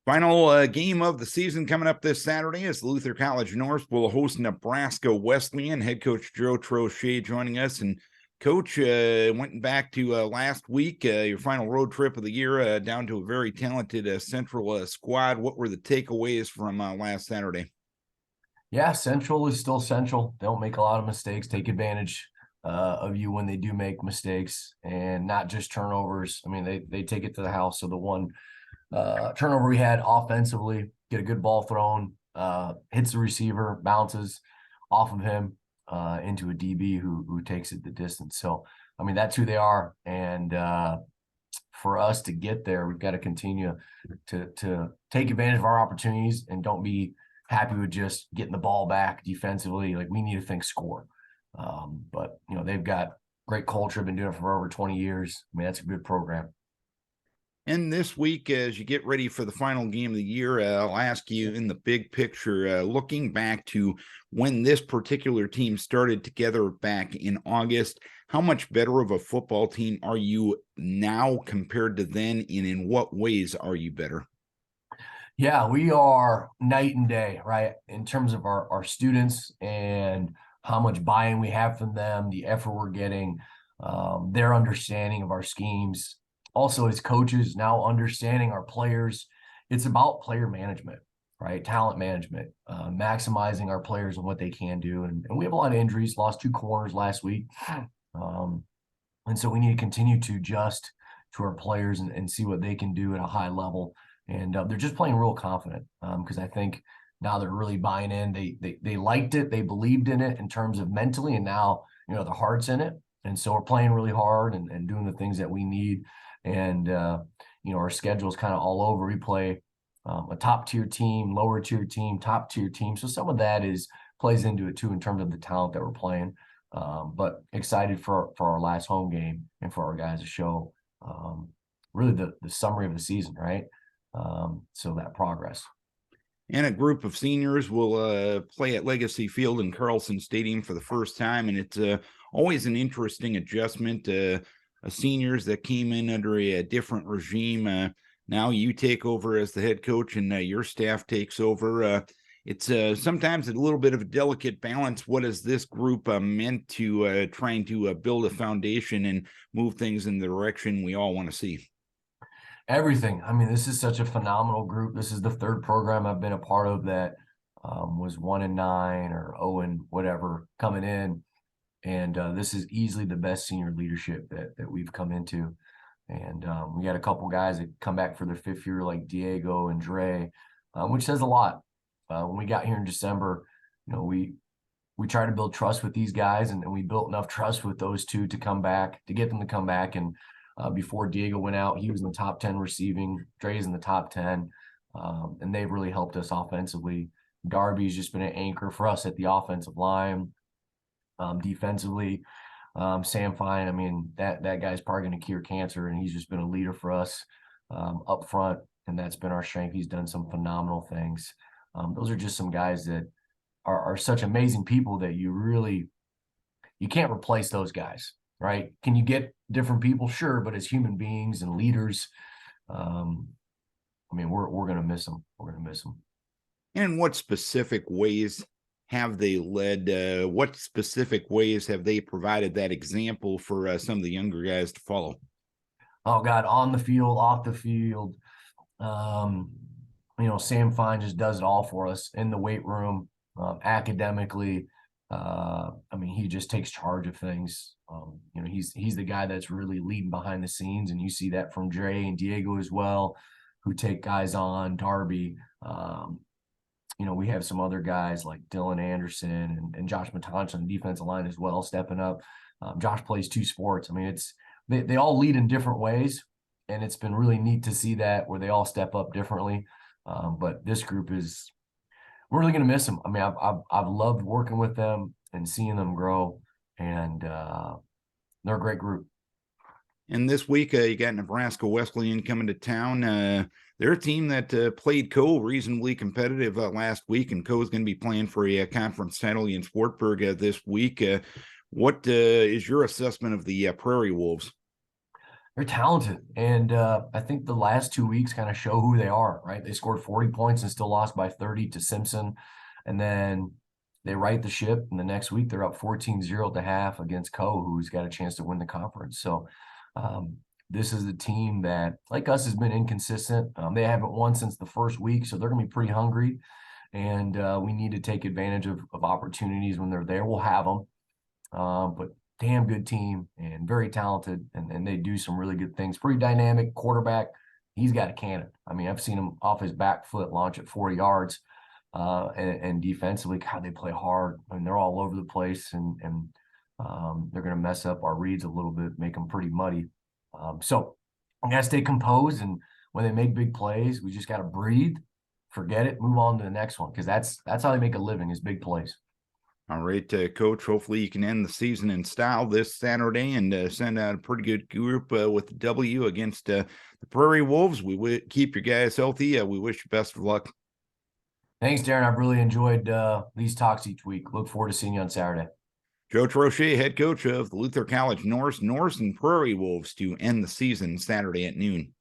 Final game of the season coming up this Saturday as Luther College North will host Nebraska Wesleyan. Head coach Troche joining us. And coach, went back to last week, your final road trip of the year, down to a very talented Central squad. What were the takeaways from last Saturday? Yeah, Central is still Central. They don't make a lot of mistakes, take advantage of you when they do make mistakes, and not just turnovers. I mean, they take it to the house. So the one turnover we had offensively, get a good ball thrown, hits the receiver, bounces off of him into a DB who takes it the distance. So, I mean, that's who they are. And for us to get there, we've got to continue to take advantage of our opportunities and don't be happy with just getting the ball back defensively. Like, we need to think score. But, they've got great culture, been doing it for over 20 years. I mean, that's a good program. And this week, as you get ready for the final game of the year, I'll ask you in the big picture, looking back to when this particular team started together back in August, how much better of a football team are you now compared to then, and in what ways are you better? Yeah, we are night and day, right? In terms of our students and how much buy-in we have from them, the effort we're getting, their understanding of our schemes. Also, as coaches, now understanding our players. It's about player management, right? Talent management, maximizing our players and what they can do. And we have a lot of injuries, lost 2 corners last week. And so we need to continue to adjust to our players and see what they can do at a high level. And they're just playing real confident because I think now they're really buying in. They liked it. They believed in it in terms of mentally, and now, their heart's in it. And so we're playing really hard and doing the things that we need. And, our schedule is kind of all over. We play a top-tier team, lower-tier team, top-tier team. So some of that plays into it, too, in terms of the talent that we're playing. But excited for our last home game and for our guys to show really the summary of the season, right? So that progress. And a group of seniors will play at Legacy Field in Carlson Stadium for the first time, and it's always an interesting adjustment. Seniors that came in under a different regime. Now you take over as the head coach, and your staff takes over. It's sometimes a little bit of a delicate balance. What has this group meant to trying to build a foundation and move things in the direction we all want to see? Everything. I mean, this is such a phenomenal group. This is the 3rd program I've been a part of that was 1-9 or 0 whatever coming in. And this is easily the best senior leadership that we've come into. And we got a couple guys that come back for their 5th year, like Diego and Dre, which says a lot. When we got here in December, we tried to build trust with these guys, and we built enough trust with those 2 to get them to come back. And before Diego went out, he was in the top 10 receiving. Dre's in the top 10, and they've really helped us offensively. Darby's just been an anchor for us at the offensive line. Defensively, Sam Fine, I mean, that guy's probably going to cure cancer, and he's just been a leader for us up front, and that's been our strength. He's done some phenomenal things. Those are just some guys that are such amazing people that you can't replace those guys, right? Can you get different people? Sure, but as human beings and leaders, I mean, we're going to miss them. We're going to miss them. And what specific ways have they led? What specific ways have they provided that example for some of the younger guys to follow? Oh God, on the field, off the field. Sam Fine just does it all for us in the weight room, academically. I mean, he just takes charge of things. He's the guy that's really leading behind the scenes, and you see that from Dre and Diego as well, who take guys on. Darby, we have some other guys like Dylan Anderson and Josh Matanch on the defensive line as well, stepping up. Josh plays 2 sports. I mean, they all lead in different ways, and it's been really neat to see that where they all step up differently. But this group we're really going to miss them. I mean, I've loved working with them and seeing them grow, and they're a great group. And this week, you got Nebraska Wesleyan coming to town. They're a team that played Co reasonably competitive last week, and Co is going to be playing for a conference title in Swartburg this week. What is your assessment of the Prairie Wolves? They're talented. And I think the last 2 weeks kind of show who they are, right? They scored 40 points and still lost by 30 to Simpson. And then they right the ship. And the next week, they're up 14-0 at the half against Co, who's got a chance to win the conference. So this is a team that, like us, has been inconsistent. They haven't won since the first week, so they're going to be pretty hungry. And we need to take advantage of opportunities when they're there. We'll have them. But damn good team and very talented, and they do some really good things. Pretty dynamic quarterback. He's got a cannon. I mean, I've seen him off his back foot launch at 40 yards. And defensively, God, they play hard. I mean, they're all over the place, and they're going to mess up our reads a little bit, make them pretty muddy. So we got to stay composed, and when they make big plays, we just got to breathe, forget it, move on to the next one, because that's how they make a living, is big plays. All right, Coach. Hopefully you can end the season in style this Saturday and send out a pretty good group with the W against the Prairie Wolves. We keep your guys healthy. We wish you best of luck. Thanks, Darren. I've really enjoyed these talks each week. Look forward to seeing you on Saturday. Joe Troche, head coach of the Luther College Norse and Prairie Wolves, to end the season Saturday at noon.